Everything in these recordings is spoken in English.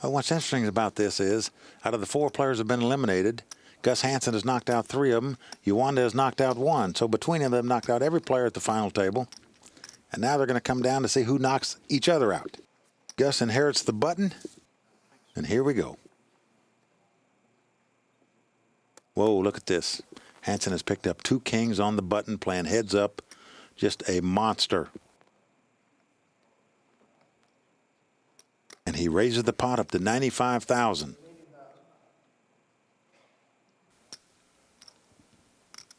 But what's interesting about this is, out of the 4 players who have been eliminated, Gus Hansen has knocked out 3 of them. Uwanda has knocked out 1. So between them, they've knocked out every player at the final table. And now they're going to come down to see who knocks each other out. Gus inherits the button, and here we go. Whoa, look at this. Hansen has picked up 2 kings on the button, playing heads up. Just a monster. And he raises the pot up to 95,000.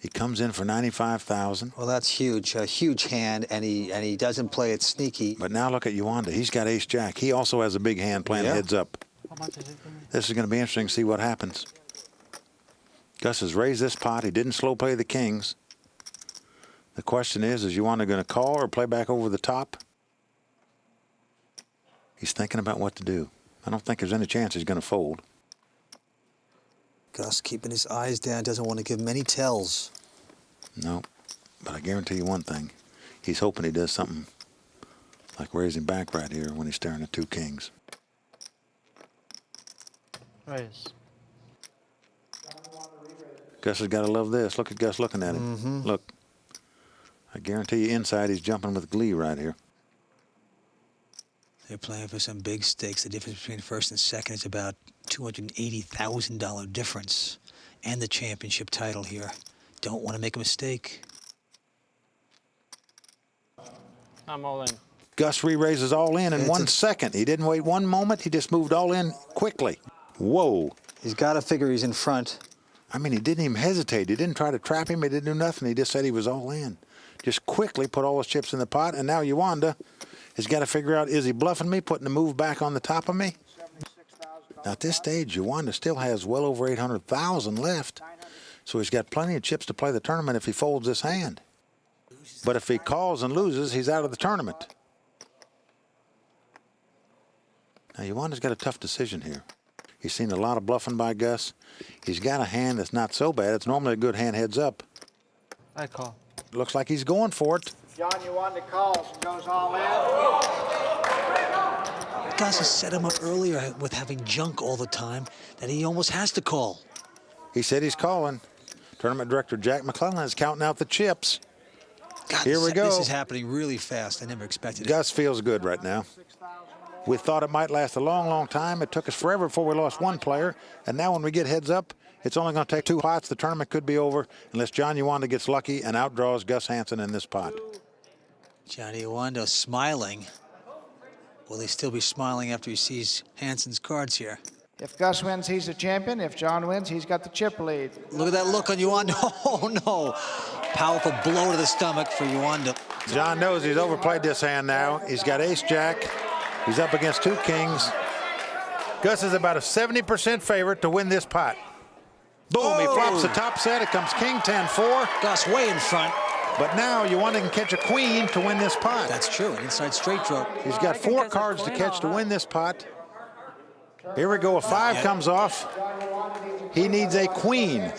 He comes in for 95,000. Well, that's huge, a huge hand, and he doesn't play it sneaky. But now look at Uwanda. He's got ace-jack. He also has a big hand playing heads up. This is going to be interesting to see what happens. Gus has raised this pot. He didn't slow play the kings. The question is Uwanda going to call or play back over the top? He's thinking about what to do. I don't think there's any chance he's going to fold. Gus keeping his eyes down, doesn't want to give many tells. No, but I guarantee you one thing. He's hoping he does something like raising back right here when he's staring at 2 kings. Raise. Gus has got to love this. Look at Gus looking at him. Look. I guarantee you inside he's jumping with glee right here. They're playing for some big stakes. The difference between first and second is about $280,000 difference, and the championship title here. Don't want to make a mistake. I'm all in. Gus re-raises all in 1 second. He didn't wait 1 moment. He just moved all in quickly. Whoa. He's got to figure he's in front. I mean, he didn't even hesitate. He didn't try to trap him. He didn't do nothing. He just said he was all in. Just quickly put all his chips in the pot, and now Uwanda has got to figure out, is he bluffing me, putting the move back on the top of me? Now, at this stage, Uwanda still has well over 800,000 left, so he's got plenty of chips to play the tournament if he folds this hand. But if he calls and loses, he's out of the tournament. Now, Uwanda's got a tough decision here. He's seen a lot of bluffing by Gus. He's got a hand that's not so bad. It's normally a good hand heads up. I call. Looks like he's going for it. John, Uwanda calls and goes all in. Gus has set him up earlier with having junk all the time that he almost has to call. He said he's calling. Tournament director Jack McClellan is counting out the chips. God, Here we go. This is happening really fast. I never expected it. Gus feels good right now. We thought it might last a long, long time. It took us forever before we lost 1 player. And now when we get heads up, it's only going to take 2 pots. The tournament could be over unless John Uwanda gets lucky and outdraws Gus Hansen in this pot. Johnny Uwanda smiling. Will he still be smiling after he sees Hansen's cards here? If Gus wins, he's a champion. If John wins, he's got the chip lead. Look at that look on Uwanda. Oh, no. Powerful blow to the stomach for Uwanda. John knows he's overplayed this hand now. He's got ace-jack. He's up against 2 kings. Gus is about a 70% favorite to win this pot. Boom, he flops the top set. It comes king 10-4. Gus way in front. But now Uwanda can catch a queen to win this pot. That's true, an inside straight draw. He's got 4 cards to catch to win this pot. Here we go, a 5 comes off. He needs a queen.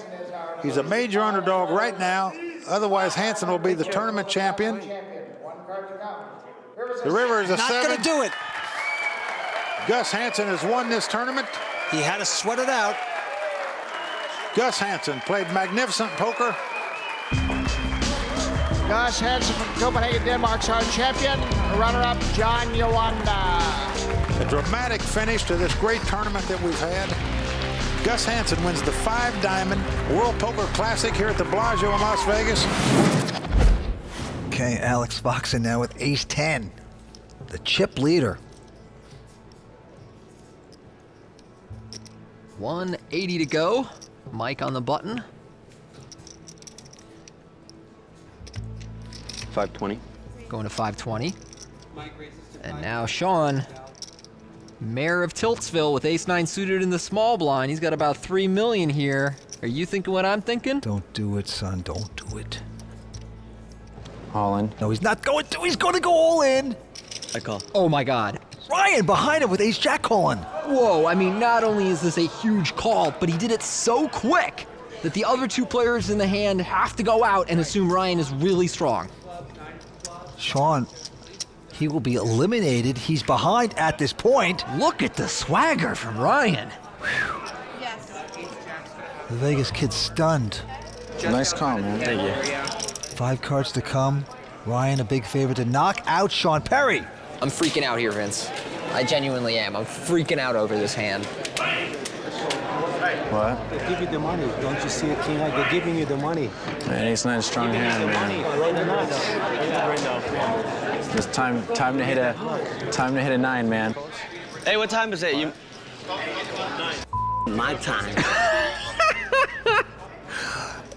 He's a major underdog right now. Otherwise, Hansen will be the tournament champion. The river is a 7. Not going to do it. Gus Hansen has won this tournament. He had to sweat it out. Gus Hansen played magnificent poker. Gus Hansen from Copenhagen, Denmark's our champion. Runner-up, John Uwanda. A dramatic finish to this great tournament that we've had. Gus Hansen wins the 5-diamond World Poker Classic here at the Bellagio in Las Vegas. Okay, Alex Foxen now with ace-10, the chip leader. 180 to go. Mike on the button. 520. Going to 520. And now Sean, mayor of Tiltsville with ace-9 suited in the small blind. He's got about 3 million here. Are you thinking what I'm thinking? Don't do it, son. Don't do it. All in. No, he's not going to. He's going to go all in. I call. Oh my God. Ryan behind him with ace-jack calling. Whoa, I mean, not only is this a huge call, but he did it so quick that the other 2 players in the hand have to go out and assume Ryan is really strong. Sean, he will be eliminated. He's behind at this point. Look at the swagger from Ryan. The Vegas kid's stunned. Nice call, man. Thank you. 5 cards to come. Ryan, a big favorite to knock out Sean Perry. I'm freaking out here, Vince. I genuinely am. I'm freaking out over this hand. What? They give you the money. Don't you see a king? They're giving you the money. Man, he's not a strong hand, man. It's time to hit a 9, man. Hey, what time is it? My time.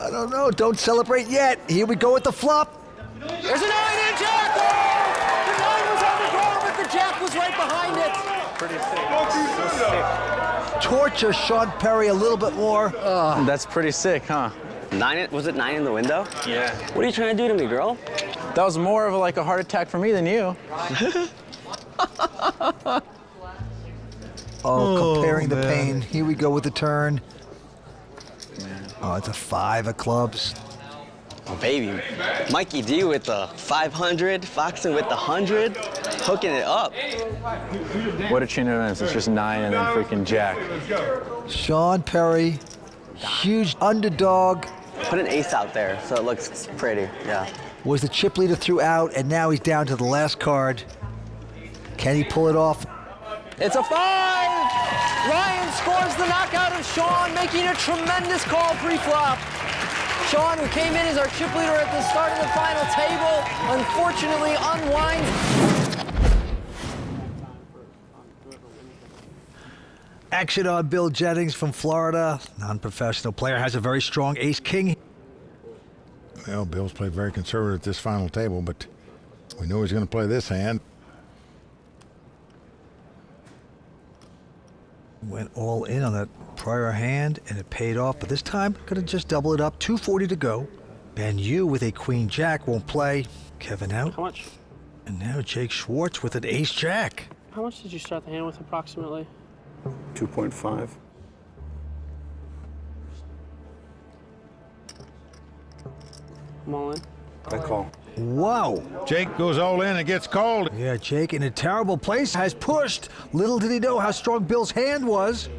I don't know. Don't celebrate yet. Here we go with the flop. There's a 9 and Jack. Oh! The 9 was on the ground, but the Jack was right behind it. Torture Sean Perry a little bit more. That's pretty sick, huh? 9? Was it 9 in the window? Yeah. What are you trying to do to me, girl? That was more of like a heart attack for me than you. Comparing the pain. Here we go with the turn. Oh, it's a 5 of clubs. Oh, baby. Mikey D with the 500, Foxen with the 100, hooking it up. What a chain of events. It's just 9 and then freaking Jack. Sean Perry, huge underdog, Put an ace out there so it looks pretty, yeah. was the chip leader throughout, and now he's down to the last card. Can he pull it off? It's a 5! Ryan scores the knockout of Sean, making a tremendous call pre-flop. Sean, who came in as our chip leader at the start of the final table, unfortunately unwinds. Action on Bill Jennings from Florida. Non-professional player, has a very strong ace-king. Well, Bill's played very conservative at this final table, but we know he's going to play this hand. Went all in on that prior hand, and it paid off, but this time, gonna just double it up. 240 to go. Ben Yu with a queen-jack won't play. Kevin out. How much? And now Jake Schwartz with an ace-jack. How much did you start the hand with approximately? 2.5. I'm all in. I call. Wow. Jake goes all in and gets called. Yeah, Jake in a terrible place has pushed. Little did he know how strong Bill's hand was.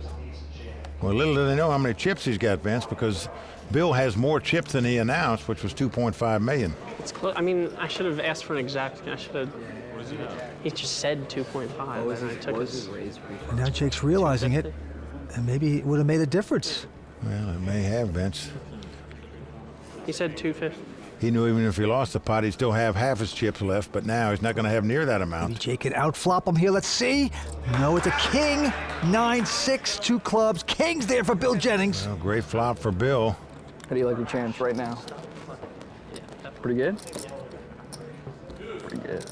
Well, little do they know how many chips he's got, Vince, because Bill has more chips than he announced, which was 2.5 million. It's close. I mean, I should have asked for an exact. I should have. He just said 2.5, and I took his. And now Jake's realizing it, and maybe it would have made a difference. Well, it may have, Vince. He said 250. He knew even if he lost the pot, he'd still have half his chips left, but now he's not going to have near that Maybe amount. Jake can outflop him here. Let's see. No, it's a king. 9-6, 2 clubs. King's there for Bill Jennings. Well, great flop for Bill. How do you like your chance right now? Pretty good? Pretty good.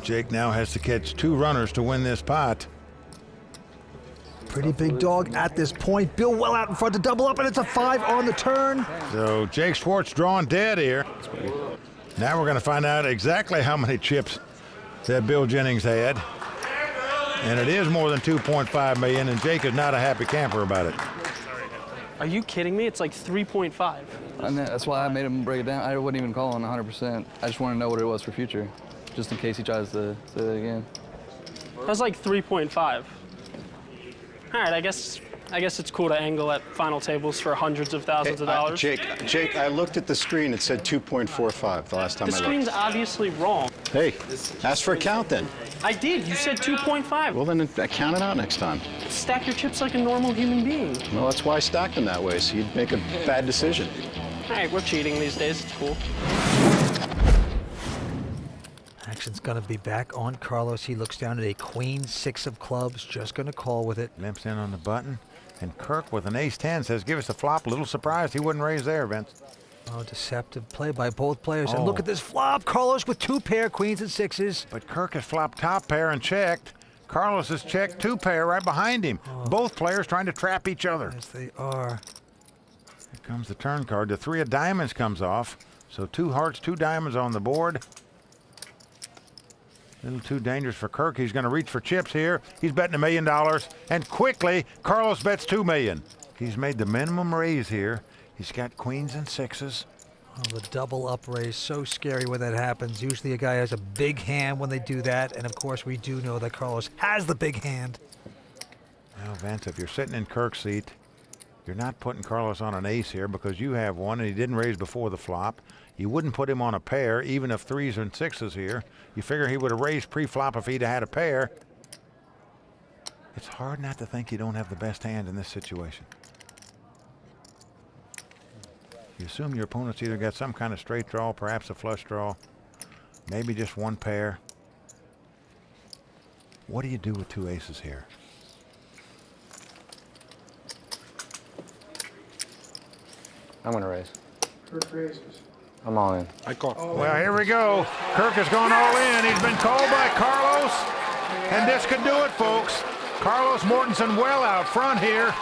Jake now has to catch 2 runners to win this pot. Pretty big dog at this point. Bill well out in front to double up, and it's a 5 on the turn. So Jake Schwartz drawing dead here. Now we're going to find out exactly how many chips that Bill Jennings had. And it is more than 2.5 million, and Jake is not a happy camper about it. Are you kidding me? It's like 3.5. And that's why I made him break it down. I wouldn't even call on 100%. I just want to know what it was for future, just in case he tries to say it again. That's like 3.5. All right, I guess it's cool to angle at final tables for hundreds of thousands of dollars. Jake, I looked at the screen. It said 2.45 the last time The I screen's looked. obviously wrong. Hey, ask for a count then. I did. You said 2.5. Well, then count it out next time. Stack your chips like a normal human being. Well, that's why I stacked them that way, so you'd make a bad decision. All right, we're cheating these days. It's cool. Action's going to be back on Carlos. He looks down at a queen, 6 of clubs, just going to call with it. Limps in on the button, and Kirk with an ace-10 says, give us a flop. A little surprised he wouldn't raise there, Vince. Oh, deceptive play by both players. And Oh. look at this flop. Carlos with 2 pair, queens and 6s. But Kirk has flopped top pair and checked. Carlos has checked 2 pair right behind him. Both players trying to trap each other. Yes, they are. Here comes the turn card. The 3 of diamonds comes off. So 2 hearts, 2 diamonds on the board. A little too dangerous for Kirk. He's going to reach for chips here. He's betting $1 million. And quickly, Carlos bets $2 million. He's made the minimum raise here. He's got queens and 6s. Oh, the double up raise, so scary when that happens. Usually a guy has a big hand when they do that, and of course we do know that Carlos has the big hand. Well, Vince, if you're sitting in Kirk's seat, you're not putting Carlos on an ace here because you have one and he didn't raise before the flop. You wouldn't put him on a pair, even if 3s and 6s here. You figure he would have raised pre-flop if he'd had a pair. It's hard not to think you don't have the best hand in this situation. You assume your opponent's either got some kind of straight draw, perhaps a flush draw, maybe just one pair. What do you do with 2 aces here? I'm going to raise. Kirk raises. I'm all in. I call. Well, here we go. Kirk has gone all in. He's been called by Carlos, and this could do it, folks. Carlos Mortensen well out front here.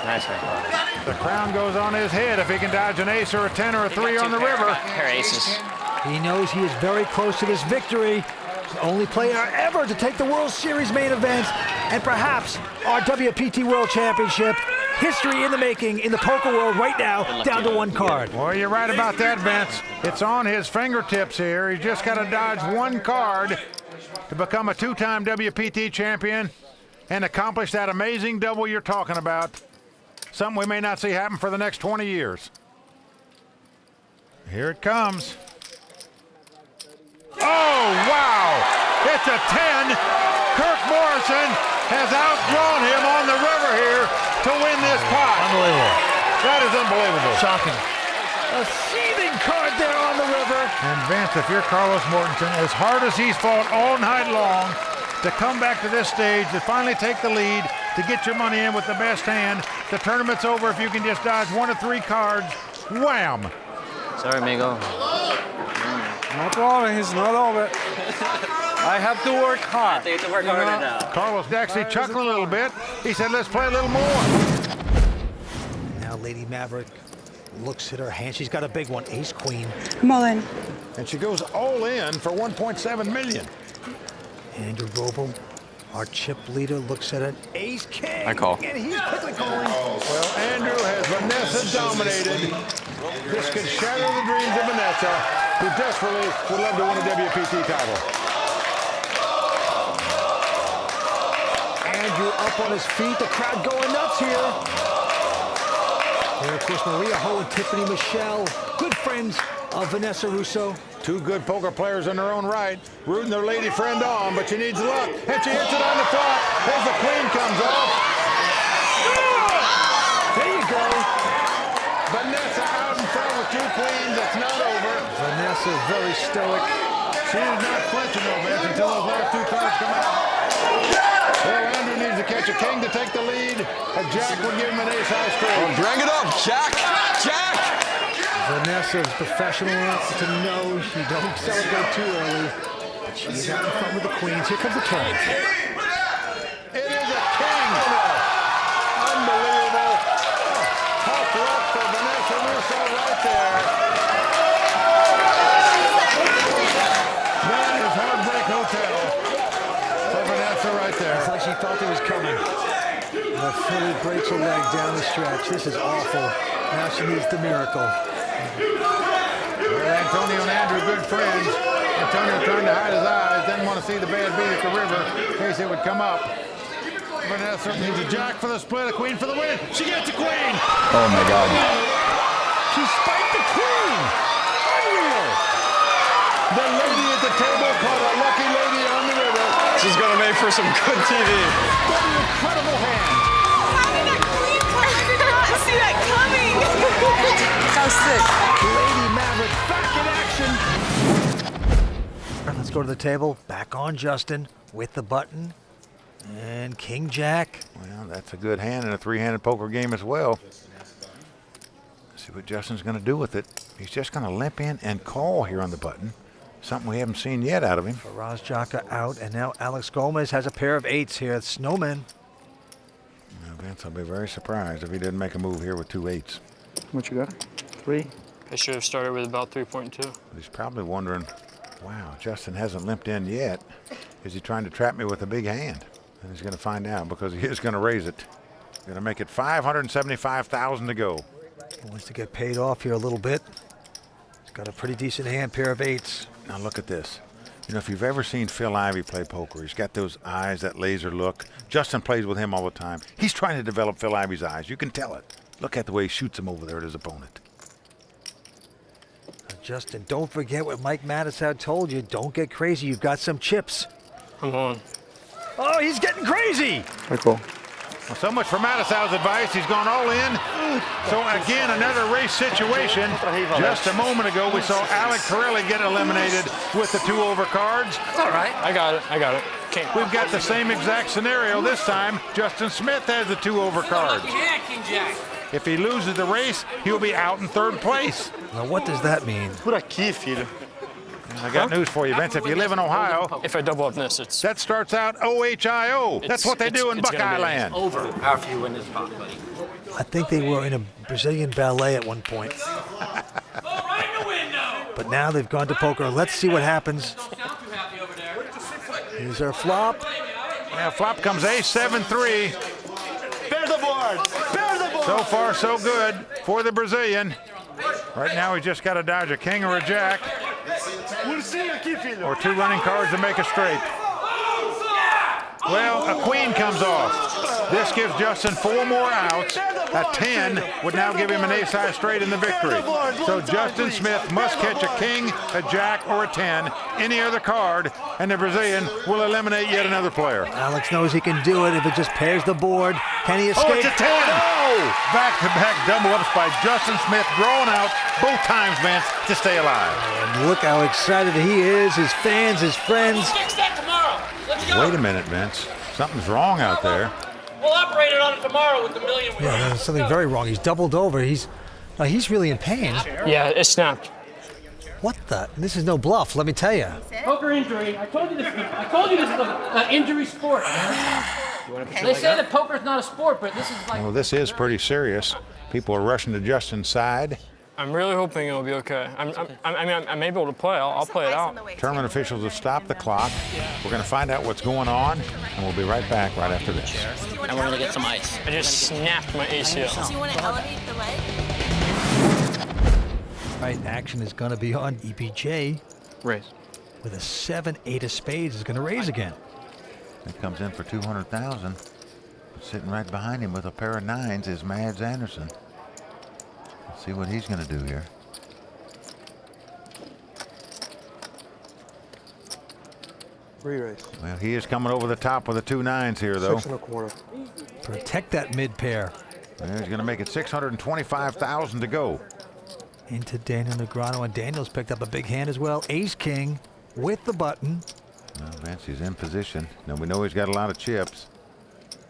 Nice one, Carlos. The crown goes on his head if he can dodge an ace or a 10 or a 3 on the river. Pair aces. He knows he is very close to this victory. The only player ever to take the World Series main event, and perhaps our WPT World Championship. History in the making in the poker world right now, down to 1 card. Well, you're right about that, Vince. It's on his fingertips here. He's just got to dodge 1 card to become a 2-time WPT champion and accomplish that amazing double you're talking about. Something we may not see happen for the next 20 years. Here it comes. Oh, wow! It's a 10. Kirk Morrison has outdrawn him on the river here to win this pot. Unbelievable. That is unbelievable. Shocking. A seething card there on the river. And Vince, if you're Carlos Mortensen, as hard as he's fought all night long to come back to this stage, to finally take the lead, to get your money in with the best hand, the tournament's over if you can just dodge 1 of 3 cards. Wham! Sorry, amigo. No problem, it's not over. I have to work hard. You have to work harder now. Carlos actually chuckling a little bit. He said, let's play a little more. Now Lady Maverick looks at her hand. She's got a big one, ace queen. I'm all in. And she goes all in for 1.7 million. Andrew Roble, our chip leader, looks at an ace king. I call. And he's quickly calling. Well, Andrew has Vanessa dominated. This could shatter the dreams of Vanessa, who desperately would love to win a WPT title. Andrew up on his feet, the crowd going nuts here. And of course, Maria Ho and Tiffany Michelle, good friends of Vanessa Russo. 2 good poker players in their own right, rooting their lady friend on, but she needs luck. And she hits it on the flop. As the queen comes off. There you go. Vanessa out in front with 2 queens. It's not over. Vanessa very stoic. She's not flinching though, Vince, until those last 2 cards come out. Well, Andrew needs to catch a king to take the lead. A jack would give him an ace high score. Oh, drag it up, Jack! Jack! Vanessa is professional enough to know she don't celebrate too early. But she's out in front with the queens. Here comes the turn. It is a king. Unbelievable. Tough luck for Vanessa Russo right there. That is Heartbreak Hotel for Vanessa right there. It's like she thought it was coming. The filly breaks a leg down the stretch. This is awful. Now she needs the miracle. Well, Antonio and Andrew, good friends. Antonio trying to hide his eyes, didn't want to see the bad beat at the river in case it would come up. Vanessa needs a jack for the split, a queen for the win. She gets a queen. Oh, my God. She spiked the queen. Unreal. The lady at the table caught a lucky lady on the river. She's going to make for some good TV. What an incredible hand. How did that queen come? I did not see that coming. So sick. Lady Maverick back in action. Let's go to the table. Back on Justin with the button. And King Jack. Well, that's a good hand in a 3-handed poker game as well. Let's see what Justin's going to do with it. He's just going to limp in and call here on the button. Something we haven't seen yet out of him. Faraz Jaka out, and now Alex Gomez has a pair of 8s here. Snowman. Now, Vince, I'll be very surprised if he didn't make a move here with 2 8s. What you got? 3? I should have started with about 3.2. He's probably wondering, wow, Justin hasn't limped in yet. Is he trying to trap me with a big hand? And he's going to find out because he is going to raise it. Going to make it $575,000 to go. He wants to get paid off here a little bit. He's got a pretty decent hand, pair of eights. Now look at this. You know, if you've ever seen Phil Ivey play poker, he's got those eyes, that laser look. Justin plays with him all the time. He's trying to develop Phil Ivey's eyes. You can tell it. Look at the way he shoots him over there at his opponent. Justin, don't forget what Mike Mattisau told you. Don't get crazy. You've got some chips. I'm on. Oh, he's getting crazy. Very cool. Well, so much for Mattisau's advice. He's gone all in. So again, another race situation. Just a moment ago, we saw Alec Torelli get eliminated with the 2-over cards. All right. I got it. Okay. We've got the same exact scenario this time. Justin Smith has the 2-over cards. If he loses the race, he'll be out in 3rd place. Now, what does that mean? Por aqui, filho. I got news for you, Vince. If you live in Ohio, If I double up this, it's that starts out OHIO. That's what they do in Buckeye Land. Over after you win this pot, buddy. I think they were in a Brazilian ballet at one point. But now they've gone to poker. Let's see what happens. Here's our flop. Yeah, flop comes ace 7-3. Bear the board! Bear the board! So far, so good for the Brazilian. Right now, he just got to dodge a king or a jack, or 2 running cards to make a straight. Well, a queen comes off. This gives Justin 4 more outs. A 10 would now give him an ace-high straight in the victory. So Justin Smith must catch a king, a jack, or a 10, any other card, and the Brazilian will eliminate yet another player. Alex knows he can do it if it just pairs the board. Can he escape? Oh, it's a 10! No! Back-to-back double-ups by Justin Smith, drawn out both times, Vince, to stay alive. And look how excited he is, his fans, his friends. Fix that tomorrow. Let's go. Wait a minute, Vince. Something's wrong out there. We'll operate it on it tomorrow with the million. Yeah, there's something very wrong. He's doubled over. He's really in pain. Yeah, it snapped. What the? This is no bluff, let me tell you. Poker injury. I told you this is an injury sport. They say that poker's not a sport, but this is like. Well, this is pretty serious. People are rushing to Justin's side. I'm really hoping it'll be okay. I'm able to play. I'll play it out. Tournament officials have stopped the clock. We're going to find out what's going on, and we'll be right back right after this. And we're gonna get some ice. I just snapped my ACL. Do you want to elevate the leg? Right, action is going to be on EPJ. Raise. With a 7-8 of spades is going to raise again. It comes in for 200,000. Sitting right behind him with a pair of 9s is Mads Anderson. Let's see what he's going to do here. Re-raise. Well, he is coming over the top with the 2 9s here, though. 6 1/4. Protect that mid pair. Well, he's going to make it 625,000 to go. Into Daniel Negreanu, and Daniel's picked up a big hand as well. Ace-king with the button. Well, Vince, he's in position. Now, we know he's got a lot of chips,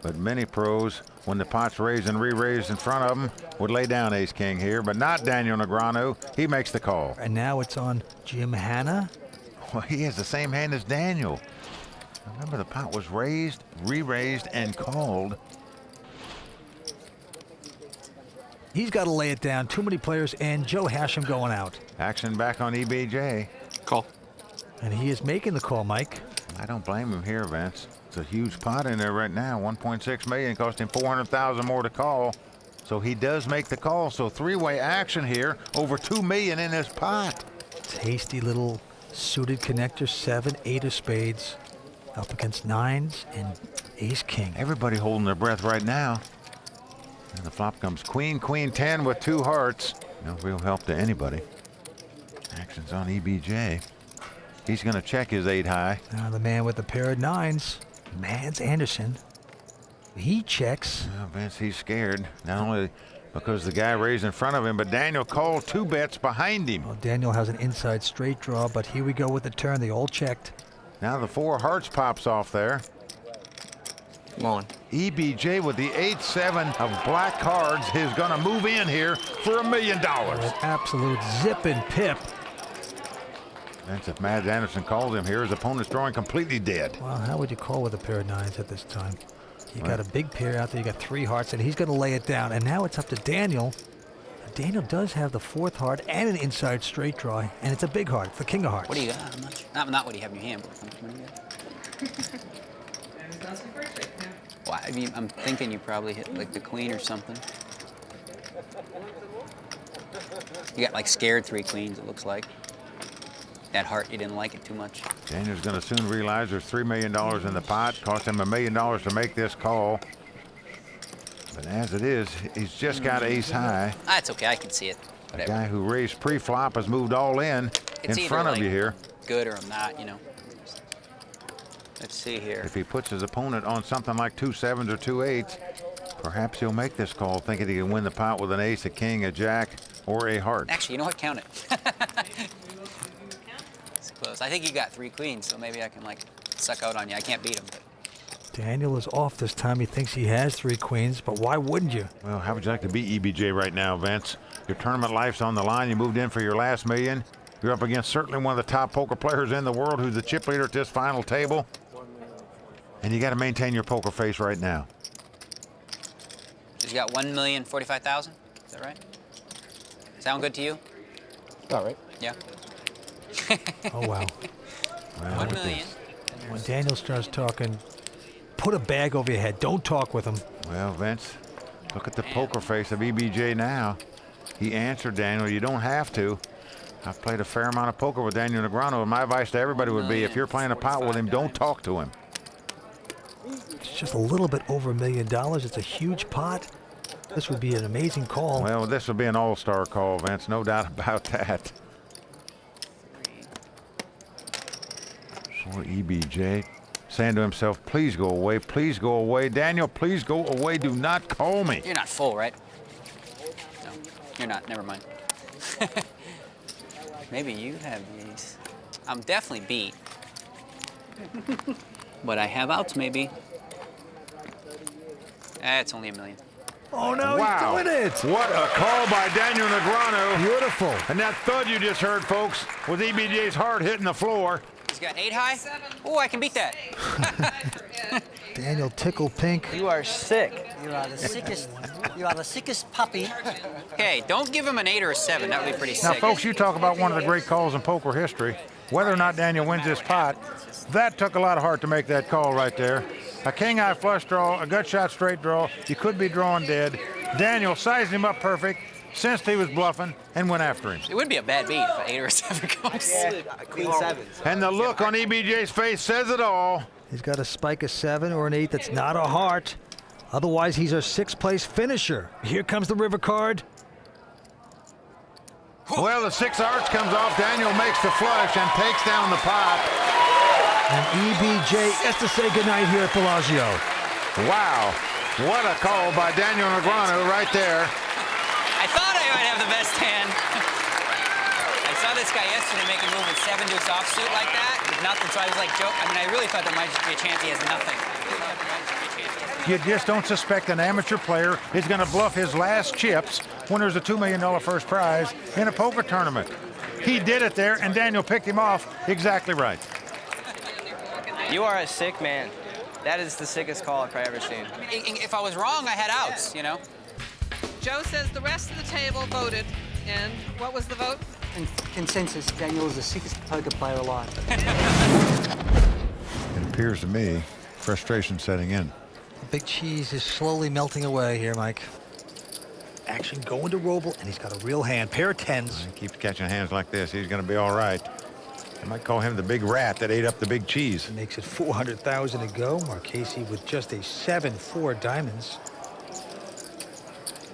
but many pros, when the pot's raised and re-raised in front of him, would lay down ace-king here, but not Daniel Negreanu. He makes the call. And now it's on Jim Hanna. Well, he has the same hand as Daniel. Remember, the pot was raised, re-raised, and called. He's got to lay it down. Too many players, and Joe Hashem going out. Action back on EBJ. Call. And he is making the call, Mike. I don't blame him here, Vince. It's a huge pot in there right now. 1.6 million, cost him 400,000 more to call. So he does make the call. So 3-way action here, over 2 million in this pot. Tasty little suited connector, 7-8 of spades. Up against 9s and ace-king. Everybody holding their breath right now. And the flop comes queen, queen 10 with 2 hearts. No real help to anybody. Action's on EBJ. He's going to check his 8 high. Now the man with the pair of 9s, Mads Anderson. He checks. Well, Vince, he's scared. Not only because the guy raised in front of him, but Daniel called 2 bets behind him. Well, Daniel has an inside straight draw, but here we go with the turn. They all checked. Now the 4 hearts pops off there. Come on. EBJ with the 8-7 of black cards is going to move in here for $1 million. An absolute zip and pip. Vince, if Mads Anderson calls him here, his opponent's drawing completely dead. Well, how would you call with a pair of 9s at this time? You got a big pair out there. You got 3 hearts, and he's going to lay it down. And now it's up to Daniel. Daniel does have the 4th heart and an inside straight draw, and it's a big heart. It's the king of hearts. What do you got? How much? Not what do you have in your hand, but how much money you got? Well, I mean, I'm thinking you probably hit like the queen or something. You got like scared 3 queens, it looks like. That heart, you didn't like it too much. Daniel's going to soon realize there's $3 million in the pot. Cost him $1 million to make this call. But as it is, he's just got ace high. That's okay, I can see it. The Whatever. guy who raised pre-flop has moved all in It's either, front of like, you here. Good or not, you know. Let's see here. If he puts his opponent on something like 2 7s or 2 8s, perhaps he'll make this call thinking he can win the pot with an ace, a king, a jack, or a heart. Actually, you know what? Count it. It's close. I think you got 3 queens, so maybe I can like suck out on you. I can't beat him. But... Daniel is off this time. He thinks he has 3 queens, but why wouldn't you? Well, how would you like to beat EBJ right now, Vince? Your tournament life's on the line. You moved in for your last $1 million. You're up against certainly one of the top poker players in the world who's the chip leader at this final table. And you got to maintain your poker face right now. She's got 1,045,000. Is that right? Sound good to you? All right. Yeah. Oh, wow. Well, 1 million. When Daniel starts talking, put a bag over your head. Don't talk with him. Well, Vince, look at the poker face of EBJ now. He answered Daniel. You don't have to. I've played a fair amount of poker with Daniel Negreanu, and my advice to everybody would be, if you're playing a pot with him, don't talk to him. It's just a little bit over $1 million. It's a huge pot. This would be an amazing call. Well, this would be an all-star call, Vince. No doubt about that. Poor EBJ. Saying to himself, please go away, please go away. Daniel, please go away. Do not call me. You're not full, right? No, you're not. Never mind. Maybe you have these. I'm definitely beat. But I have outs, maybe. It's only $1 million. Oh, no, wow. he's doing it. What a call by Daniel Negreanu. Beautiful. And that thud you just heard, folks, was EBJ's heart hitting the floor. He's got 8 high? Oh, I can beat that. Daniel Tickle Pink. You are sick. You are the sickest. You are the sickest puppy. Okay, don't give him an 8 or a 7. That would be pretty Now, sick. folks, you talk about one of the great calls in poker history. Whether or not Daniel wins this pot, that took a lot of heart to make that call right there. A king-eye flush draw, a gut shot straight draw. You could be drawing dead. Daniel sized him up perfect, sensed he was bluffing, and went after him. It would be a bad beat if an 8 or a 7 comes. Yeah, queen 7. And the look on EBJ's face says it all. He's got to spike a 7 or an 8 that's not a heart. Otherwise, he's our 6th place finisher. Here comes the river card. Well, the 6 hearts comes off. Daniel makes the flush and takes down the pot. And EBJ has to say goodnight here at Bellagio. Wow. What a call by Daniel Negreanu right there. I thought I might have the best hand. I saw this guy yesterday make a move with 7 deuce offsuit like that with nothing, so I was like, joke. I mean, I really thought there might just be a chance he has nothing. You just don't suspect an amateur player is going to bluff his last chips when there's a $2 million first prize in a poker tournament. He did it there, and Daniel picked him off exactly right. You are a sick man. That is the sickest call I've probably ever seen. If I was wrong, I had outs, you know? Joe says the rest of the table voted. And what was the vote? In consensus, Daniel is the sickest poker player alive. It appears to me frustration setting in. Big Cheese is slowly melting away here, Mike. Action going to Roble, and he's got a real hand. Pair of 10s. He keeps catching hands like this. He's going to be all right. I might call him the big rat that ate up the big cheese. Makes it 400,000 to go. Marchese with just a 7-4 diamonds.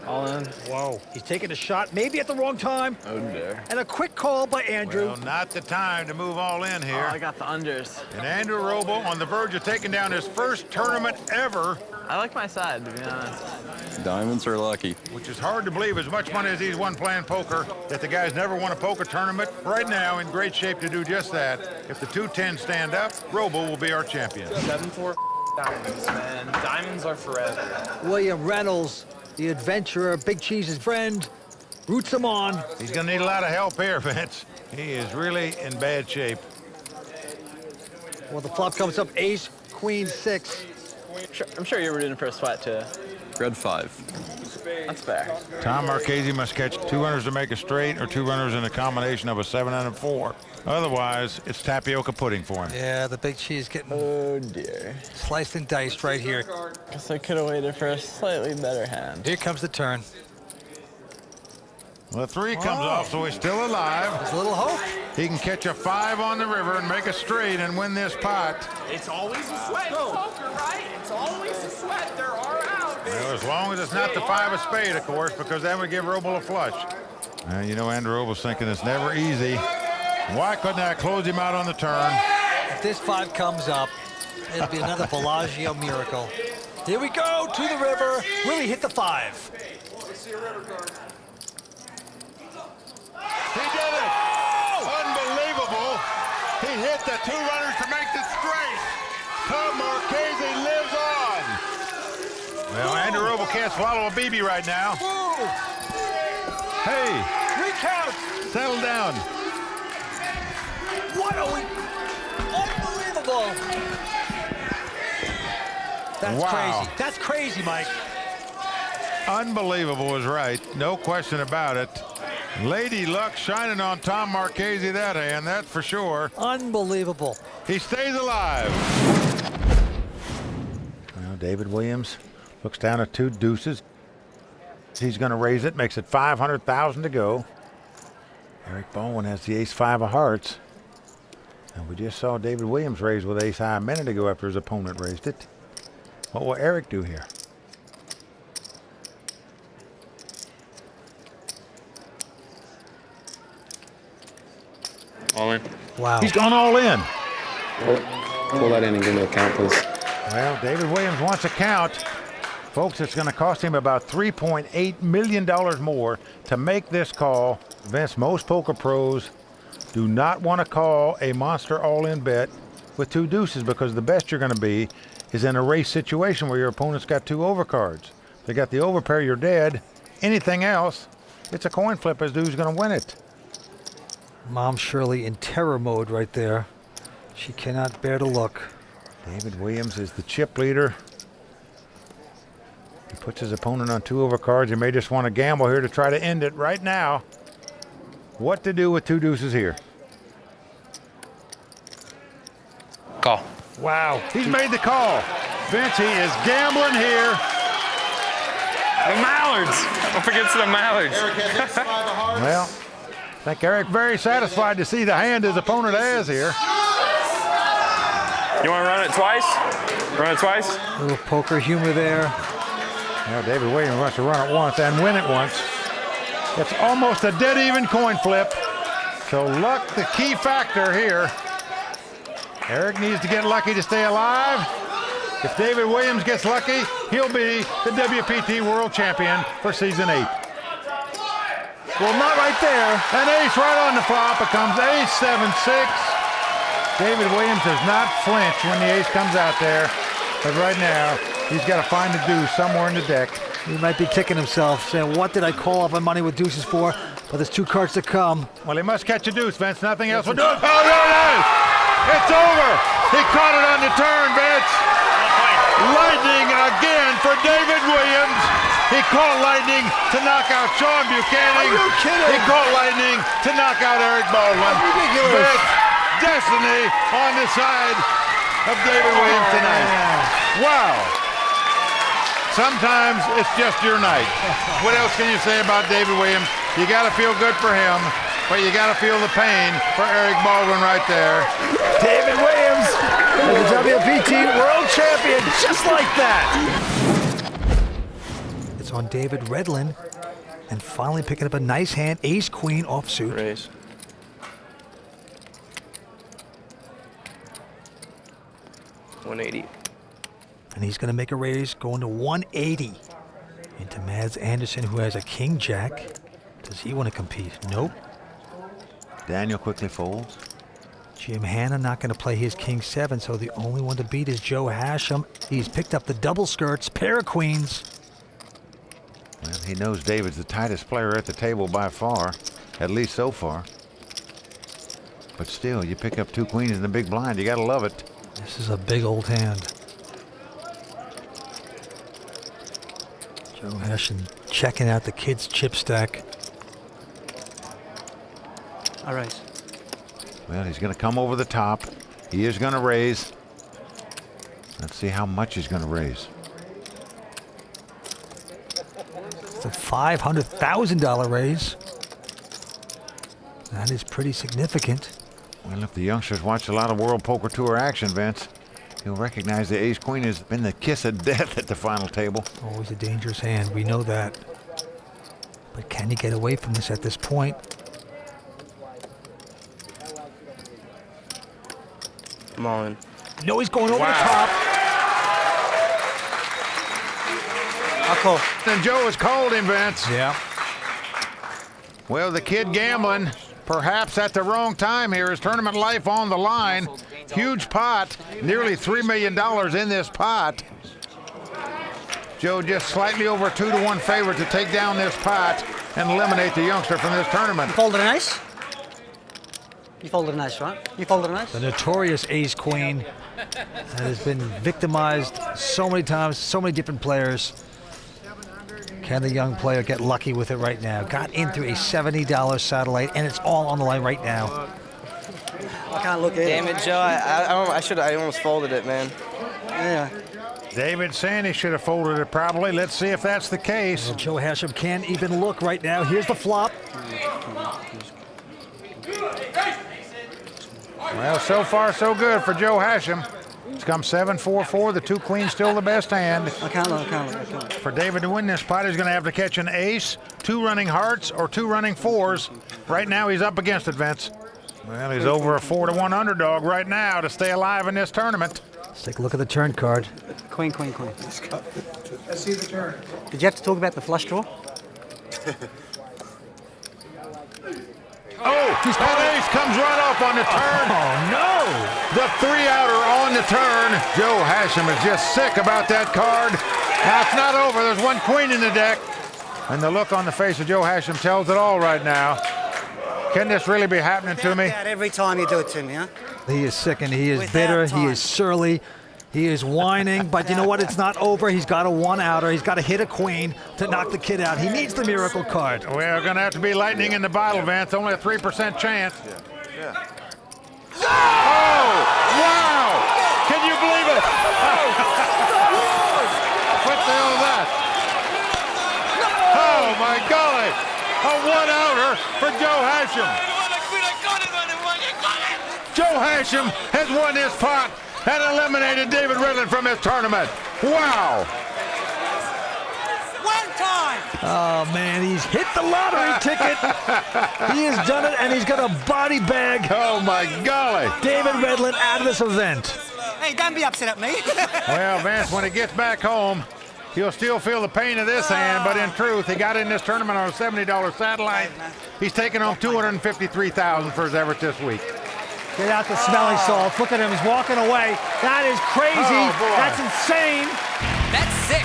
All in. Whoa. He's taking a shot, maybe at the wrong time. Oh, dear. And a quick call by Andrew. Well, not the time to move all in here. Oh, I got the unders. And Andrew Roble on the verge of taking down his first tournament ever. I like my side, to be honest. Diamonds are lucky. Which is hard to believe, as much money as he's won playing poker, that the guy's never won a poker tournament. Right now, in great shape to do just that. If the 2-10 stand up, Roble will be our champion. 7-4 diamonds, man. Diamonds are forever. William Reynolds, the adventurer, Big Cheese's friend, roots him on. He's going to need a lot of help here, Vince. He is really in bad shape. Well, the flop comes up ace, queen, 6. I'm sure you were in the first spot, too. Red 5. That's fair. Tom Marchese must catch 2 runners to make a straight or 2 runners in a combination of a 7 and a 4. Otherwise, it's tapioca pudding for him. Yeah, the Big Cheese getting Oh, dear. sliced and diced right here. Guess I could have waited for a slightly better hand. Here comes the turn. Well, the 3 comes off, so he's still alive. There's a little hope. He can catch a 5 on the river and make a straight and win this pot. It's always a sweat in poker, right? It's always a sweat. There are out. Well, as long as it's not the 5 of spade, of course, because that would give Roble a flush. You know, Andrew Roble's thinking it's never easy. Why couldn't I close him out on the turn? If this 5 comes up, it'll be another Bellagio miracle. Here we go to the river. Will he hit the 5? He did it! Unbelievable! He hit the 2 runners to make the straight. Tom Marchese lives on. Well, Andrew Roble can't swallow a BB right now. Whoa. Hey! Recount! Settle down. What are we? Unbelievable! That's crazy. That's crazy, Mike. Unbelievable is right. No question about it. Lady Luck shining on Tom Marchese that hand, that's for sure. Unbelievable. He stays alive. Well, David Williams looks down at 2 deuces. He's going to raise it, makes it 500,000 to go. Eric Baldwin has the ace-5 of hearts. And we just saw David Williams raise with ace-high a minute ago after his opponent raised it. What will Eric do here? All in. Wow. He's gone all in. Pull that in and give me a count, please. Well, David Williams wants a count. Folks, it's going to cost him about $3.8 million more to make this call. Vince, most poker pros do not want to call a monster all-in bet with 2 deuces because the best you're going to be is in a race situation where your opponent's got 2 overcards. If they got the overpair, you're dead. Anything else, it's a coin flip as to who's going to win it. Mom Shirley in terror mode right there. She cannot bear to look. David Williams is the chip leader. He puts his opponent on 2 overcards. He may just want to gamble here to try to end it right now. What to do with 2 deuces here? Call. Wow, he's made the call. Vince, he is gambling here. The Mallards. Don't forget to the Mallards. Well, I think Eric very satisfied to see the hand his opponent has here. You want to run it twice? Run it twice? A little poker humor there. Well, David Williams wants to run it once and win it once. It's almost a dead even coin flip. So luck the key factor here. Eric needs to get lucky to stay alive. If David Williams gets lucky, he'll be the WPT World Champion for Season 8. Well, not right there. An ace right on the flop. It comes ace 7-6. David Williams does not flinch when the ace comes out there. But right now, he's got to find a deuce somewhere in the deck. He might be kicking himself, saying, what did I call off my money with deuces for? But there's 2 cards to come. Well, he must catch a deuce, Vince. Nothing else will do it. Oh, there it is. It's over. He caught it on the turn, Vince. Lightning again for David Williams. He caught lightning to knock out Sean Buchanan. Are you kidding? He caught lightning to knock out Eric Baldwin. That's ridiculous. Vince, destiny on the side of David Williams tonight. Wow. Sometimes it's just your night. What else can you say about David Williams? You got to feel good for him, but you got to feel the pain for Eric Baldwin right there. David Williams is the WPT World Champion, just like that. It's on David Redlin, and finally picking up a nice hand, ace-queen offsuit. Raise. $180. And he's going to make a raise, going to 180 into Mads Anderson, who has a king-jack. Does he want to compete? Nope. Daniel quickly folds. Jim Hanna not going to play his king-7, so the only one to beat is Joe Hashem. He's picked up the double skirts, pair of queens. Well, he knows David's the tightest player at the table by far, at least so far. But still, you pick up 2 queens in the big blind. You got to love it. This is a big old hand. Joe Hashem checking out the kid's chip stack. All right. Well, he's going to come over the top. He is going to raise. Let's see how much he's going to raise. It's a $500,000 raise. That is pretty significant. Well, if the youngsters watch a lot of World Poker Tour action, Vince, you'll recognize the ace-queen has been the kiss of death at the final table. Always a dangerous hand. We know that. But can you get away from this at this point? Come on. No, he's going over the top. I'll call. And Joe has called him, Vince. Yeah. Well, the kid gambling, perhaps at the wrong time here. His tournament life on the line. Huge pot, nearly $3 million in this pot. Joe just slightly over 2-1 favorite to take down this pot and eliminate the youngster from this tournament. You folded an ace? You folded an ace, right? You folded an ace? The notorious ace-queen that has been victimized so many times, so many different players. Can the young player get lucky with it right now? Got in through a $70 satellite, and it's all on the line right now. I can't look at it. Damn it, Joe. I almost folded it, man. Yeah. David saying he should have folded it probably. Let's see if that's the case. Well, Joe Hashem can't even look right now. Here's the flop. Well, so far so good for Joe Hashem. It's come 7-4-4. The 2 queens still the best hand. I can't look. For David to win this pot, he's going to have to catch an ace, 2 running hearts, or 2 running fours. Right now, he's up against it, Vince. Well, he's over a 4-1 underdog right now to stay alive in this tournament. Let's take a look at the turn card. Queen. Let's see the turn. Did you have to talk about the flush draw? That ace comes right off on the turn. Oh, no. The 3-outer on the turn. Joe Hashem is just sick about that card. Now, it's not over. There's 1 queen in the deck. And the look on the face of Joe Hashem tells it all right now. Can this really be happening to me? Every time you do it to me, huh? He is sick and he is bitter. He is surly. He is whining, but you know what? It's not over. He's got a 1-outer. He's got to hit a queen to knock the kid out. He needs the miracle card. We're going to have to be lightning in the bottle, Vance. Only a 3% chance. Oh, wow! Can you believe it? What the hell is that? Oh, my golly. A 1-outer for Joe Hashem. Joe Hashem has won this pot and eliminated David Redland from his tournament. Wow. One time. Oh, man, he's hit the lottery ticket. He has done it, and he's got a body bag. Oh, my golly. David Redland out of this event. Hey, don't be upset at me. Well, Vance, when he gets back home, he'll still feel the pain of this hand, but in truth, he got in this tournament on a $70 satellite. He's taking home $253,000 for his efforts this week. Get out the smelling salts. Look at him. He's walking away. That is crazy. Oh, that's insane. That's sick.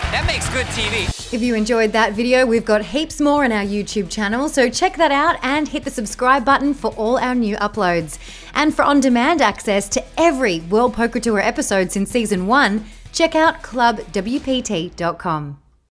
That makes good TV. If you enjoyed that video, we've got heaps more on our YouTube channel, so check that out and hit the subscribe button for all our new uploads. And for on-demand access to every World Poker Tour episode since Season 1, check out clubwpt.com.